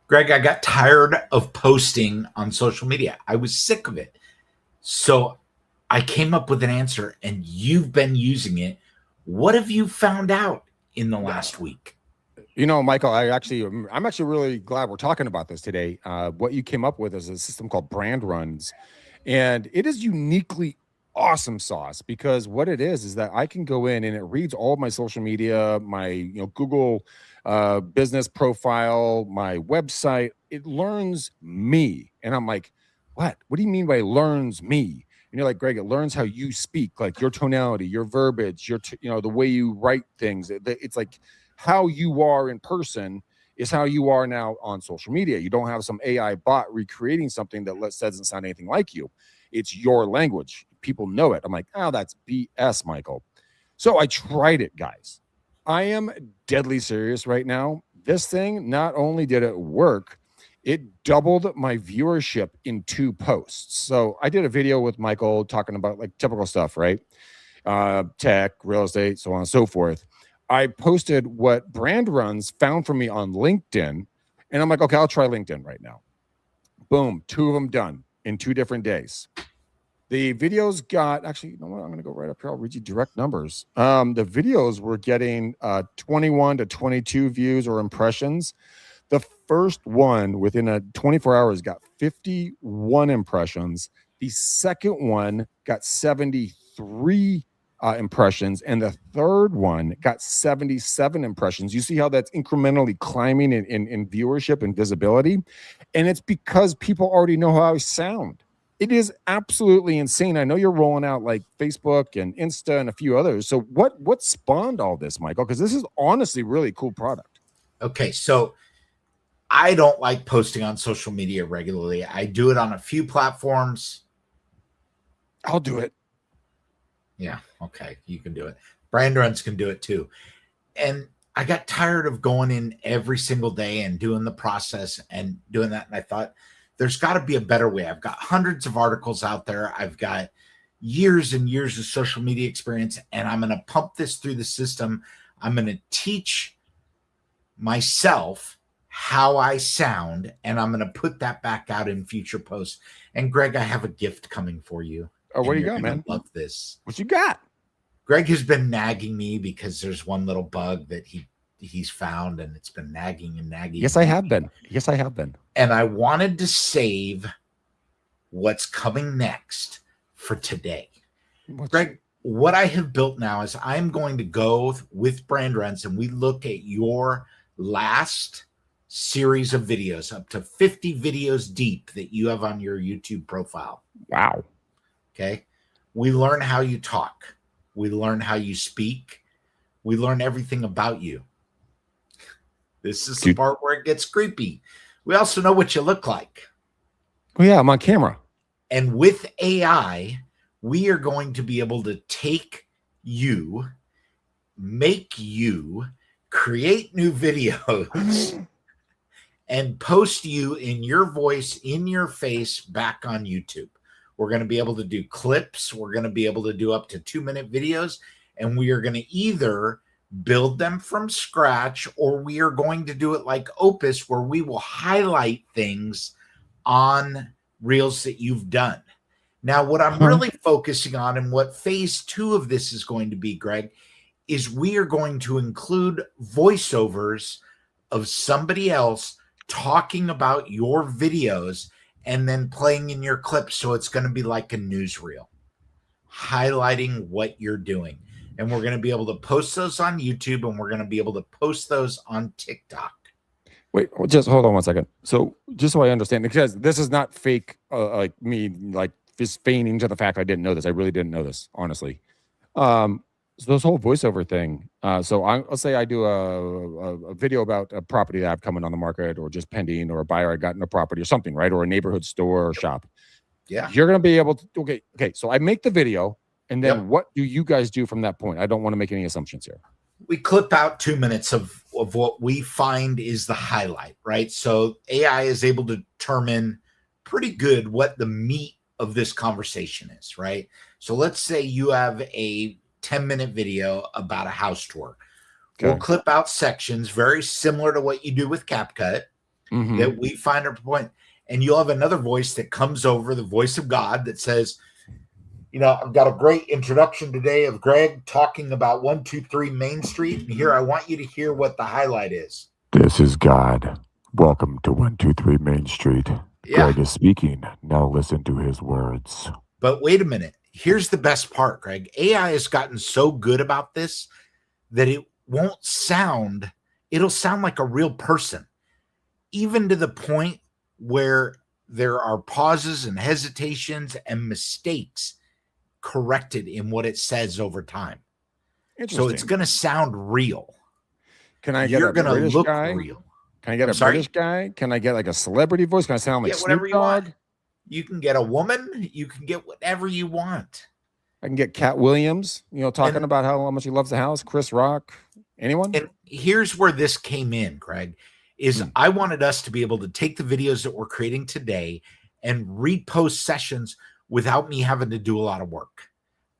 Greg, I got tired of posting on social media. I was sick of it. So I came up with an answer, and you've been using it. What have you found out in the last week? Michael, I'm actually really glad we're talking about this today. What you came up with is a system called Brand Runs, and it is uniquely awesome sauce because what it is that I can go in and it reads all of my social media, my Google business profile, my website. It learns me, and I'm like, what? What do you mean by learns me? And you're like, Greg, it learns how you speak, like your tonality, your verbiage, the way you write things. It's like how you are in person is how you are now on social media. You don't have some AI bot recreating something that doesn't sound anything like you. It's your language. People know it. I'm like, oh, that's BS, Michael. So I tried it, guys. I am deadly serious right now. This thing, not only did it work, it doubled my viewership in 2 posts. So I did a video with Michael talking about like typical stuff, right? Tech, real estate, so on and so forth. I posted what Brand Runs found for me on LinkedIn, and I'm like, okay, I'll try LinkedIn right now. Boom, 2 of them done in 2 different days. The videos got, actually, you know what? I'm going to go right up here. I'll read you direct numbers. The videos were getting 21 to 22 views or impressions. The first one within 24 hours got 51 impressions. The second one got 73 impressions, and the third one got 77 impressions. You see how that's incrementally climbing in viewership and visibility, and it's because people already know how I sound. It is absolutely insane. I know you're rolling out like Facebook and Insta and a few others. So what spawned all this, Michael? Because this is honestly really cool product. Okay, so I don't like posting on social media regularly. I do it on a few platforms. I'll do it. Yeah, okay, you can do it. Brand Runs can do it too. And I got tired of going in every single day and doing the process and doing that. And I thought, there's got to be a better way. I've got hundreds of articles out there. I've got years and years of social media experience, and I'm going to pump this through the system. I'm going to teach myself how I sound, and I'm going to put that back out in future posts. And Greg, I have a gift coming for you. Oh, what do you got, man? Love this. What you got? Greg has been nagging me because there's one little bug that he's found, and it's been nagging and nagging. Yes, I have been. Yes, I have been. And I wanted to save what's coming next for today. Greg, what I have built now is I'm going to go with Brand Runs, and we look at your last series of videos, up to 50 videos deep that you have on your YouTube profile. Wow. Okay. We learn how you talk. We learn how you speak. We learn everything about you. This is the part where it gets creepy. We also know what you look like. Oh, yeah, I'm on camera. And with AI, we are going to be able to take you, make you, create new videos, and post you in your voice, in your face, back on YouTube. We're going to be able to do clips. We're going to be able to do up to 2-minute videos. And we are going to either build them from scratch, or we are going to do it like Opus, where we will highlight things on reels that you've done. Now, what I'm really focusing on, and what phase 2 of this is going to be, Greg, is we are going to include voiceovers of somebody else talking about your videos and then playing in your clips. So it's going to be like a newsreel, highlighting what you're doing. And we're going to be able to post those on YouTube, and we're going to be able to post those on TikTok. Wait, just hold on one second. So just so I understand, because this is not fake, like me, like just feigning to the fact I didn't know this. I really didn't know this, honestly. So this whole voiceover thing. So let's say I do a video about a property that I have coming on the market, or just pending, or a buyer I got in a property or something, right? Or a neighborhood store or shop. Yeah. You're going to be able to, okay. So I make the video. And then what do you guys do from that point? I don't want to make any assumptions here. We clip out 2 minutes of what we find is the highlight, right? So AI is able to determine pretty good what the meat of this conversation is, right? So let's say you have a 10-minute video about a house tour. Okay. We'll clip out sections very similar to what you do with CapCut. that we find our point. And you'll have another voice that comes over, the voice of God, that says, I've got a great introduction today of Greg talking about 123 Main Street. And here I want you to hear what the highlight is. This is God. Welcome to 123 Main Street. Yeah. Greg is speaking. Now listen to his words. But wait a minute. Here's the best part, Greg. AI has gotten so good about this that it'll sound like a real person, even to the point where there are pauses and hesitations and mistakes corrected in what it says over time. So it's going to sound real. Can I get You're a going to British look guy? real. Can I get British guy? Can I get like a celebrity voice? Can I sound like whatever Snoop you want. Dogg? You can get a woman. You can get whatever you want. I can get Cat Williams, talking about how much he loves the house. Chris Rock. Anyone? And here's where this came in, Greg, is I wanted us to be able to take the videos that we're creating today and repost sessions without me having to do a lot of work.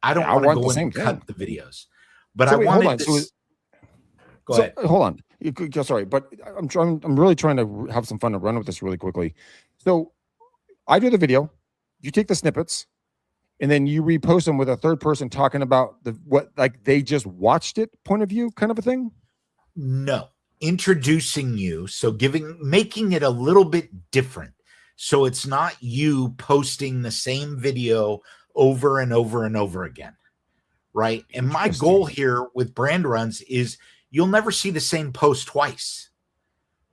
I don't want to go in and cut the videos. But I wanted this. Go ahead. Hold on. Sorry, but I'm really trying to have some fun and run with this really quickly. So I do the video, you take the snippets, and then you repost them with a third person talking about what they just watched it point of view kind of a thing? No. Introducing you, so making it a little bit different. So it's not you posting the same video over and over and over again. Right? And my goal here with Brand Runs is you'll never see the same post twice.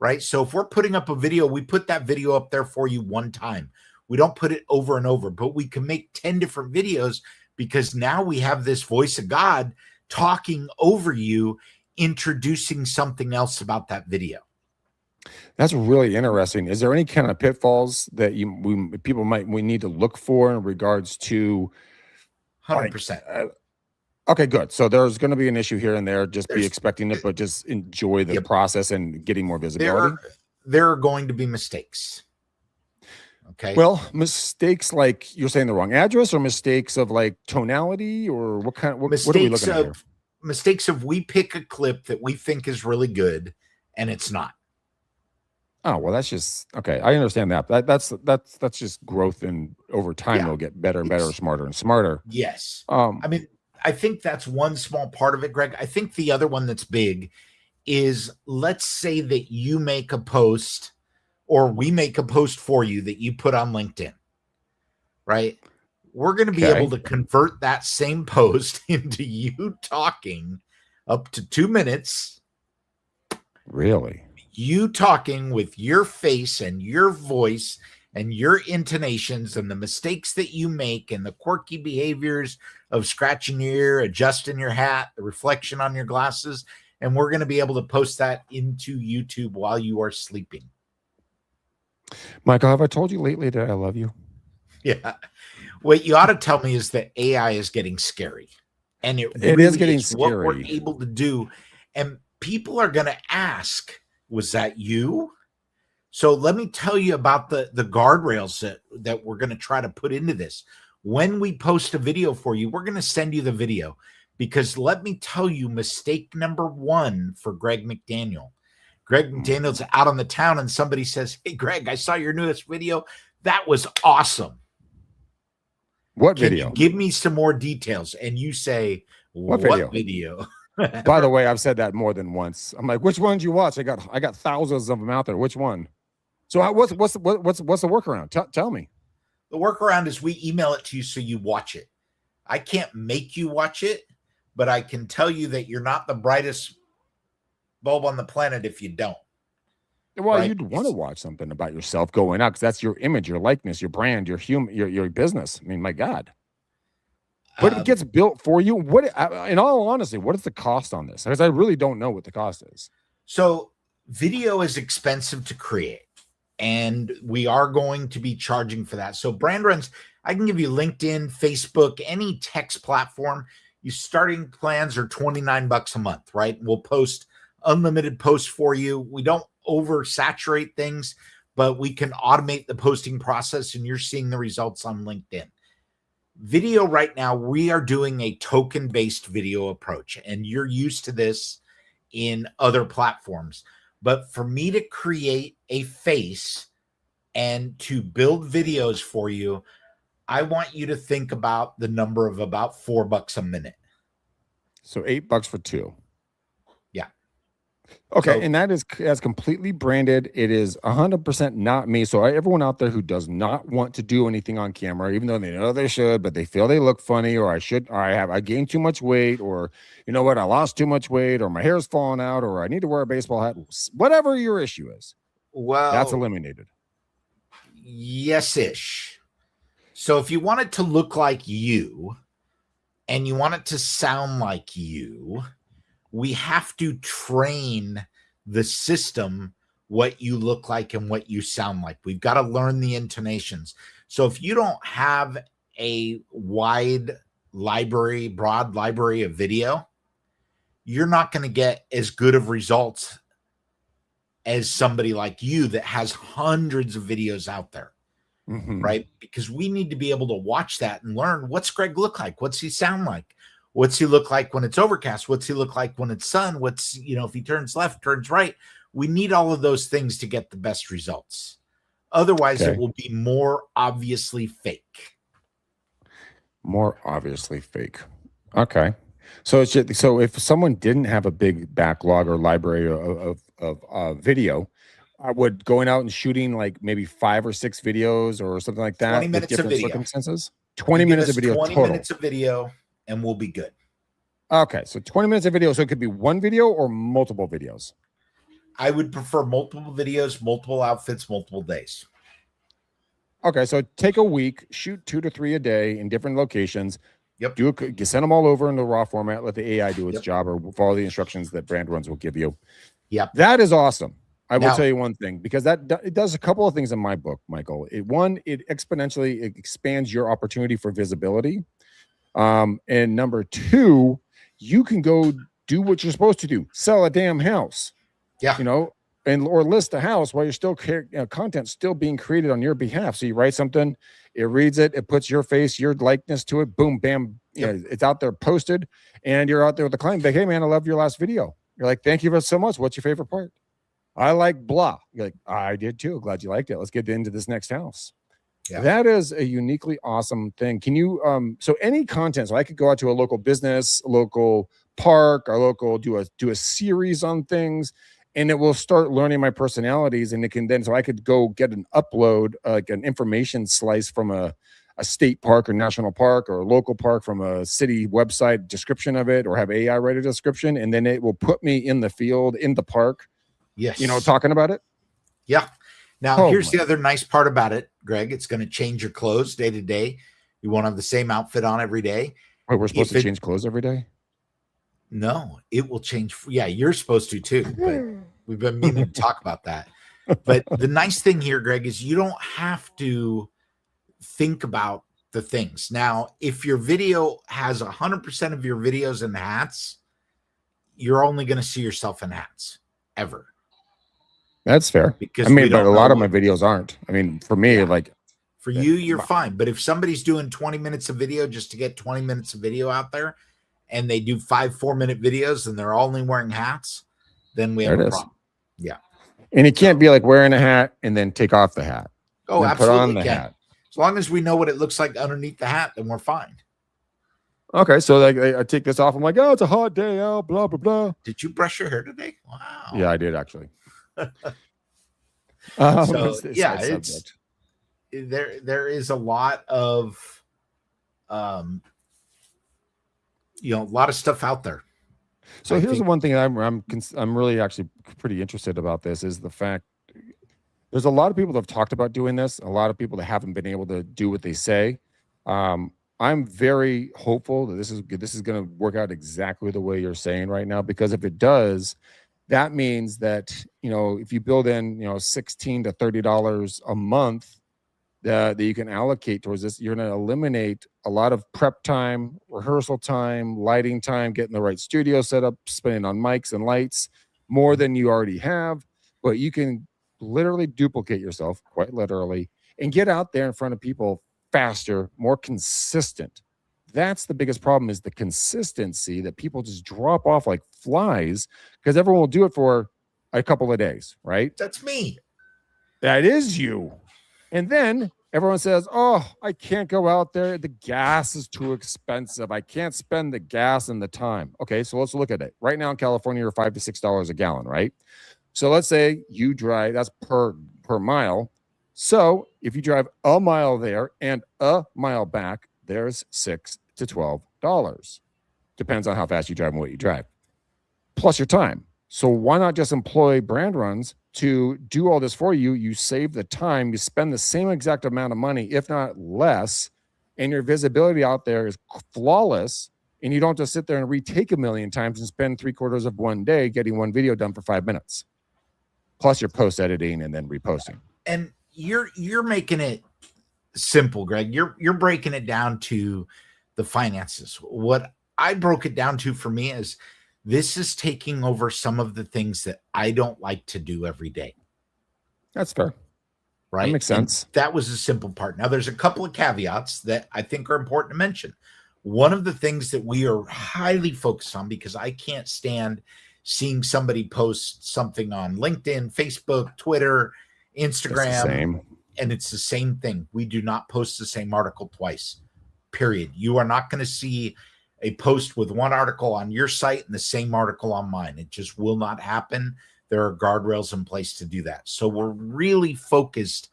Right? So if we're putting up a video, we put that video up there for you one time. We don't put it over and over, but we can make 10 different videos because now we have this voice of God talking over you, introducing something else about that video. That's really interesting. Is there any kind of pitfalls that we need to look for in regards to 100%? Okay, good. So there's going to be an issue here and there. Just be expecting it, but just enjoy the process and getting more visibility. There are going to be mistakes. Okay. Well, mistakes like you're saying the wrong address, or mistakes of like tonality, or what kind? What are we looking at here? Mistakes of we pick a clip that we think is really good, and it's not. Oh well, that's just okay. I understand that. That's just growth, and over time it'll get better and better, smarter and smarter. Yes. I mean, I think that's one small part of it, Greg. I think the other one that's big is, let's say that you make a post, or we make a post for you that you put on LinkedIn, right? We're going to be able to convert that same post into you talking up to 2 minutes. Really? You talking with your face and your voice and your intonations and the mistakes that you make and the quirky behaviors of scratching your ear, adjusting your hat, the reflection on your glasses. And we're going to be able to post that into YouTube while you are sleeping. Michael, have I told you lately that I love you? Yeah. What you ought to tell me is that AI is getting scary. And it really is getting scary. What we're able to do. And people are going to ask, was that you? So let me tell you about the guardrails that we're going to try to put into this. When we post a video for you, we're going to send you the video, because let me tell you, mistake number one for Greg McDaniel. Greg McDaniel's out on the town and somebody says, "Hey, Greg, I saw your newest video. That was awesome. What Can video? You give me some more details." And you say, what video? By the way, I've said that more than once. I'm like, which one did you watch? I got thousands of them out there. Which one? So what's the workaround? Tell me. The workaround is we email it to you so you watch it. I can't make you watch it, but I can tell you that you're not the brightest bulb on the planet if you don't. Well, right? You'd want to watch something about yourself going out, because that's your image, your likeness, your brand, your your business. I mean, my God. But it gets built for you. In all honesty, what is the cost on this? Because I really don't know what the cost is. So video is expensive to create, and we are going to be charging for that. So Brand Runs, I can give you LinkedIn, Facebook, any text platform. Your starting plans are $29 a month, right? We'll post unlimited posts for you. We don't oversaturate things, but we can automate the posting process, and you're seeing the results on LinkedIn. Video right now, we are doing a token-based video approach, and you're used to this in other platforms. But for me to create a face and to build videos for you, I want you to think about the number of about $4 a minute. So $8 for 2. Yeah. Okay, So- and that's completely branded. It is 100% not me. So everyone out there who does not want to do anything on camera, even though they know they should, but they feel they look funny, or I gained too much weight, or you know what, I lost too much weight, or my hair's falling out, or I need to wear a baseball hat, whatever your issue is, that's eliminated. Yes-ish. So if you want it to look like you and you want it to sound like you, we have to train the system what you look like and what you sound like. We've got to learn the intonations. So if you don't have a broad library of video, you're not going to get as good of results as somebody like you that has hundreds of videos out there. Right? Because we need to be able to watch that and learn, what's Greg look like? What's he sound like? What's he look like when it's overcast? What's he look like when it's sun? What's, if he turns left, turns right? We need all of those things to get the best results. Otherwise, It will be more obviously fake. More obviously fake. Okay. So so if someone didn't have a big backlog or library of video, I would going out and shooting like maybe 5 or 6 videos or something like that. 20 minutes of video. Circumstances. 20 minutes of video 20 total. minutes of video and we'll be good. Okay. So 20 minutes of video. So it could be one video or multiple videos. I would prefer multiple videos, multiple outfits, multiple days. Okay. So take a week, shoot 2 to 3 a day in different locations. Yep. Send them all over in the raw format. Let the AI do its job, or follow the instructions that Brand Runs will give you. Yep. That is awesome. I will tell you one thing, because it does a couple of things in my book, Michael. It exponentially expands your opportunity for visibility. And number 2, you can go do what you're supposed to do. Sell a damn house. Yeah. Or list a house while you're still content still being created on your behalf. So you write something, it reads it, it puts your face, your likeness to it, boom, bam, it's out there posted, and you're out there with the client like, hey man, I love your last video. You're like, thank you so much. What's your favorite part? I like blah. You're like, I did too. Glad you liked it. Let's get into this next house. Yeah. That is a uniquely awesome thing. Can you so any content, so I could go out to a local business, a local park, or local do a series on things, and it will start learning my personalities, and it can then, so I could go get an upload, like an information slice from a state park or national park or a local park from a city website, description of it, or have AI write a description, and then it will put me in the field, in the park. Yes. Talking about it. Yeah. Now, here's the other nice part about it, Greg. It's going to change your clothes day to day. You won't have the same outfit on every day. Wait, we're supposed to change clothes every day? No, it will change. Yeah, you're supposed to too, but we've been meaning to talk about that. But the nice thing here, Greg, is you don't have to think about the things. Now, if your video has 100% of your videos in hats, you're only going to see yourself in hats ever. That's fair. Because but a lot of my videos aren't. I mean, for me, for you, you're fine. But if somebody's doing 20 minutes of video just to get 20 minutes of video out there, and they do 5 4-minute videos and they're only wearing hats, then we have a problem. Yeah. And it can't be like wearing a hat and then take off the hat. Oh, absolutely. Put on the hat. As long as we know what it looks like underneath the hat, then we're fine. Okay, so I take this off. I'm like, oh, it's a hot day out, blah, blah, blah. Did you brush your hair today? Wow. Yeah, I did actually. So yeah, it's there is a lot of a lot of stuff out there. So here's the one thing I'm really actually pretty interested about this is the fact there's a lot of people that have talked about doing this, a lot of people that haven't been able to do what they say. I'm very hopeful that this is going to work out exactly the way you're saying right now, because if it does, that means that, if you build in, $16 to $30 a month that you can allocate towards this, you're going to eliminate a lot of prep time, rehearsal time, lighting time, getting the right studio set up, spending on mics and lights more than you already have. But you can literally duplicate yourself, quite literally, and get out there in front of people faster, more consistent. That's the biggest problem, is the consistency, that people just drop off like flies because everyone will do it for a couple of days, right? That's me. That is you. And then everyone says, oh, I can't go out there. The gas is too expensive. I can't spend the gas and the time. Okay, so let's look at it. Right now in California, you're $5 to $6 a gallon, right? So let's say you drive, that's per mile. So if you drive a mile there and a mile back, there's $6 to $12. Depends on how fast you drive and what you drive, plus your time. So why not just employ Brand Runs to do all this for you? You save the time, you spend the same exact amount of money, if not less, and your visibility out there is flawless, and you don't just sit there and retake a million times and spend 3/4 of one day getting one video done for 5 minutes. Plus your post editing and then reposting. And you're making it simple, Greg. You're breaking it down to the finances. What I broke it down to for me is this is taking over some of the things that I don't like to do every day. That's fair. Right? That makes sense. And that was a simple part. Now, there's a couple of caveats that I think are important to mention. One of the things that we are highly focused on, because I can't stand seeing somebody post something on LinkedIn, Facebook, Twitter, Instagram, and it's the same thing. We do not post the same article twice, period. You are not going to see a post with one article on your site and the same article on mine. It just will not happen. There are guardrails in place to do that. So we're really focused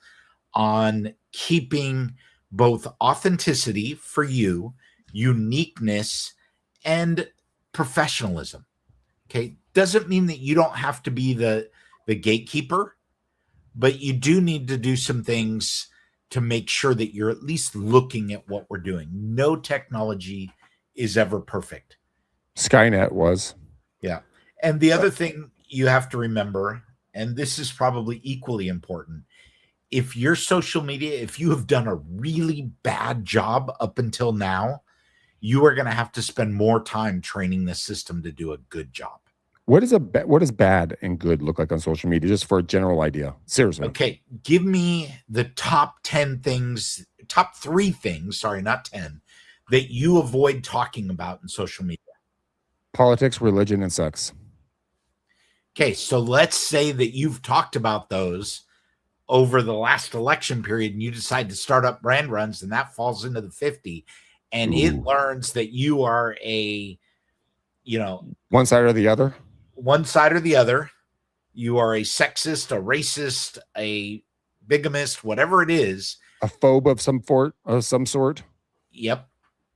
on keeping both authenticity for you, uniqueness, and professionalism. Okay. Doesn't mean that you don't have to be the gatekeeper, but you do need to do some things to make sure that you're at least looking at what we're doing. No technology is ever perfect. Skynet was. Yeah. And the other thing you have to remember, and this is probably equally important, if your social media, if you have done a really bad job up until now, you are going to have to spend more time training the system to do a good job. What does bad and good look like on social media, just for a general idea? Seriously. Okay. Give me the top 10 things, top 3 things, sorry, not 10, that you avoid talking about in social media. Politics, religion, and sex. Okay, so let's say that you've talked about those over the last election period and you decide to start up Brand Runs, and that falls into the 50, and it learns that you are one side or the other. One side or the other. You are a sexist, a racist, a bigamist, whatever it is. A phobe of some sort. Yep.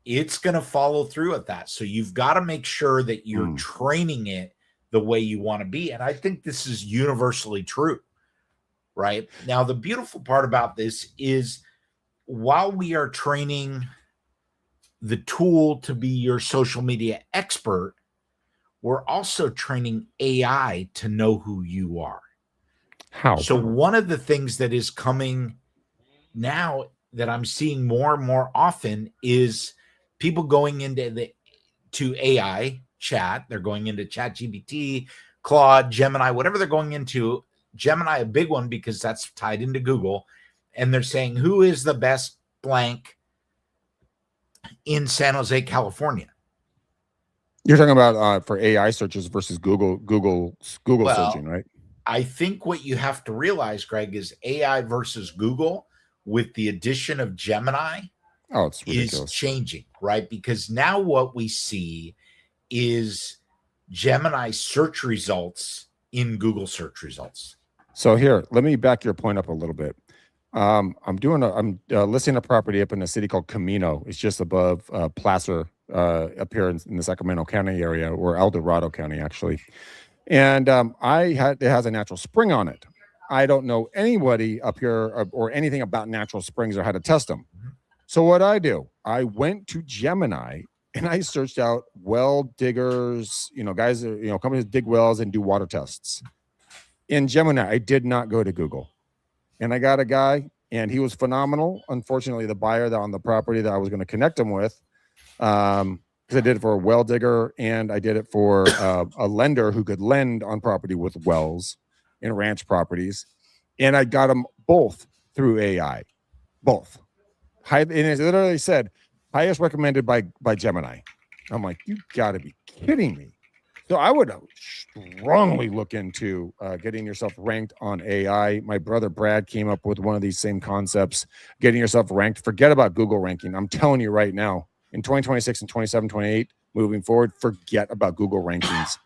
It's going to follow through at that. So you've got to make sure that you're training it the way you want to be. And I think this is universally true, right? Now, the beautiful part about this is while we are training the tool to be your social media expert, we're also training AI to know who you are. How? So one of the things that is coming now that I'm seeing more and more often is people going into AI chat. They're going into ChatGPT, Claude, Gemini, whatever they're going into. Gemini, a big one because that's tied into Google. And they're saying, who is the best blank in San Jose, California? You're talking about for AI searches versus Google searching, right? I think what you have to realize, Greg, is AI versus Google with the addition of Gemini it's ridiculous. Is changing, right? Because now what we see is Gemini search results in Google search results. So here, let me back your point up a little bit. I'm listing a property up in a city called Camino. It's just above Placer, up here in the Sacramento County area, or El Dorado County, actually. And it has a natural spring on it. I don't know anybody up here or anything about natural springs or how to test them. So what I do, I went to Gemini and I searched out well diggers, guys, companies that dig wells and do water tests. In Gemini, I did not go to Google. And I got a guy, and he was phenomenal. Unfortunately, the buyer that on the property that I was going to connect him with, because I did it for a well digger and I did it for a lender who could lend on property with wells and ranch properties. And I got them both through AI, both. And it literally said, highest recommended by Gemini. I'm like, you got to be kidding me. So I would strongly look into getting yourself ranked on AI. My brother Brad came up with one of these same concepts, getting yourself ranked. Forget about Google ranking. I'm telling you right now, in 2026 and 27, 28, moving forward, forget about Google rankings.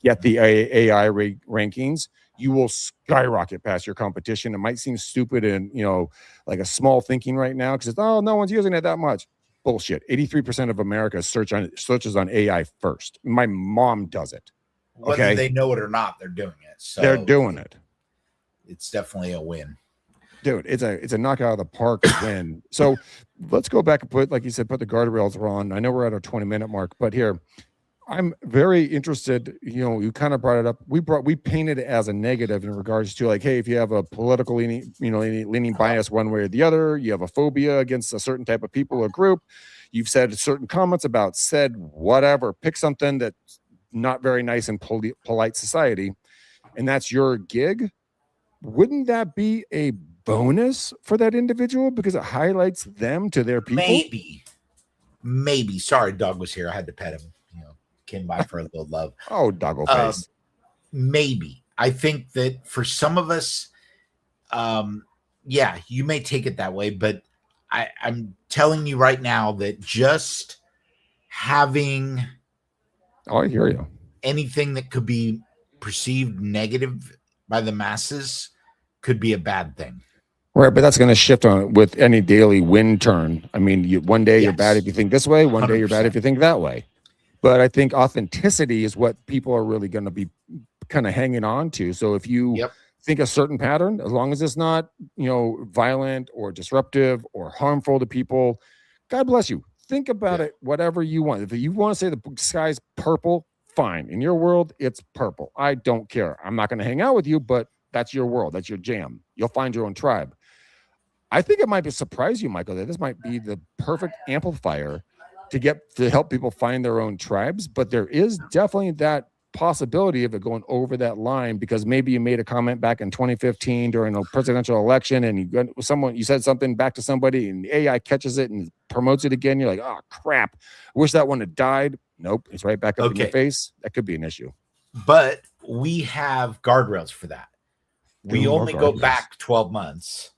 Get the AI rankings. You will skyrocket past your competition. It might seem stupid and, like a small thinking right now because no one's using it that much. Bullshit. 83% of America searches on AI first. My mom does it. Whether Okay? they know it or not, they're doing it. So they're doing it. It's definitely a win. Dude, it's a knockout of the park win. So let's go back and put, like you said, put the guardrails on. I know we're at our 20-minute mark, but here, I'm very interested. You kind of brought it up. We painted it as a negative in regards to like, hey, if you have a political leaning bias one way or the other, you have a phobia against a certain type of people or group, you've said certain comments about said whatever, pick something that's not very nice in polite society, and that's your gig. Wouldn't that be a bonus for that individual because it highlights them to their people? Maybe. Sorry, dog was here. I had to pet him. Came by for a little love. Oh, doggo face. Maybe. I think that for some of us, yeah, you may take it that way, but I'm telling you right now that just having I hear you. Anything that could be perceived negative by the masses could be a bad thing. Right, but that's going to shift on with any daily wind turn. I mean, one day you're bad if you think this way, one day you're bad if you think that way. But I think authenticity is what people are really going to be kind of hanging on to. So if you think a certain pattern, as long as it's not, violent or disruptive or harmful to people, God bless you. Think about it, whatever you want. If you want to say the sky's purple, fine. In your world, it's purple. I don't care. I'm not going to hang out with you, but that's your world. That's your jam. You'll find your own tribe. I think it might surprise you, Michael, that this might be the perfect amplifier to help people find their own tribes. But there is definitely that possibility of it going over that line because maybe you made a comment back in 2015 during a presidential election and you said something back to somebody and the AI catches it and promotes it again. You're like, oh crap, wish that one had died. Nope, it's right back up in your face. That could be an issue. But we have guardrails for that. We only go back 12 months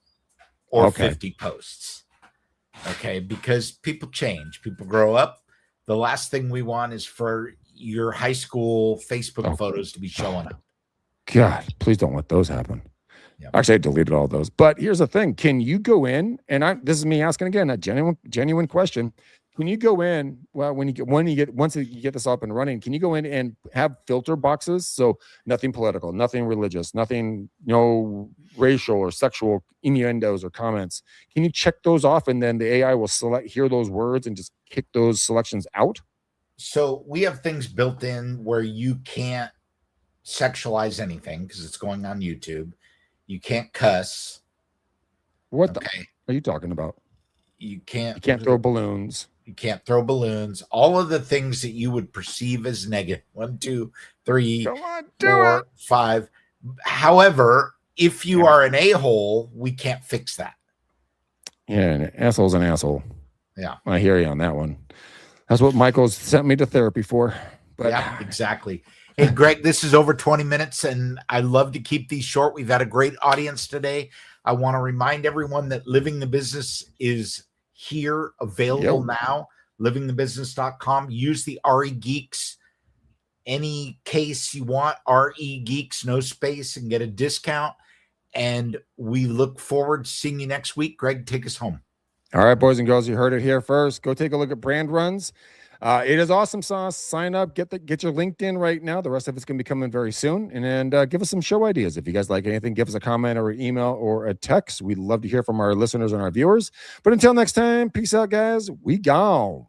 or 50 posts. Okay, because people change, people grow up. The last thing we want is for your high school Facebook photos to be showing up. God, please don't let those happen. Actually, I deleted all those. But here's the thing: can you go in? And this is me asking again, a genuine question. Can you go in? Well, once you get this up and running, can you go in and have filter boxes? So nothing political, nothing religious, nothing, racial or sexual innuendos or comments. Can you check those off, and then the AI will hear those words and just kick those selections out? So we have things built in where you can't sexualize anything because it's going on YouTube. You can't cuss. What the are you talking about? You can't throw balloons. You can't throw balloons. All of the things that you would perceive as negative. 1, 2, 3, 4, 5. However, if you are an a-hole, we can't fix that. Yeah, an asshole's an asshole. Yeah. I hear you on that one. That's what Michael's sent me to therapy for. But yeah, exactly. Hey, Greg, this is over 20 minutes, and I love to keep these short. We've had a great audience today. I want to remind everyone that Living the Business is here, available now. livingthebusiness.com. Use the RE Geeks. Any case you want, RE Geeks, no space, and get a discount. And we look forward to seeing you next week. Greg, take us home. All right, boys and girls, you heard it here first. Go take a look at Brand Runs. It is awesome sauce. Sign up, get your LinkedIn right now. The rest of it's going to be coming very soon. And give us some show ideas. If you guys like anything, give us a comment or an email or a text. We'd love to hear from our listeners and our viewers. But until next time, peace out, guys. We gone.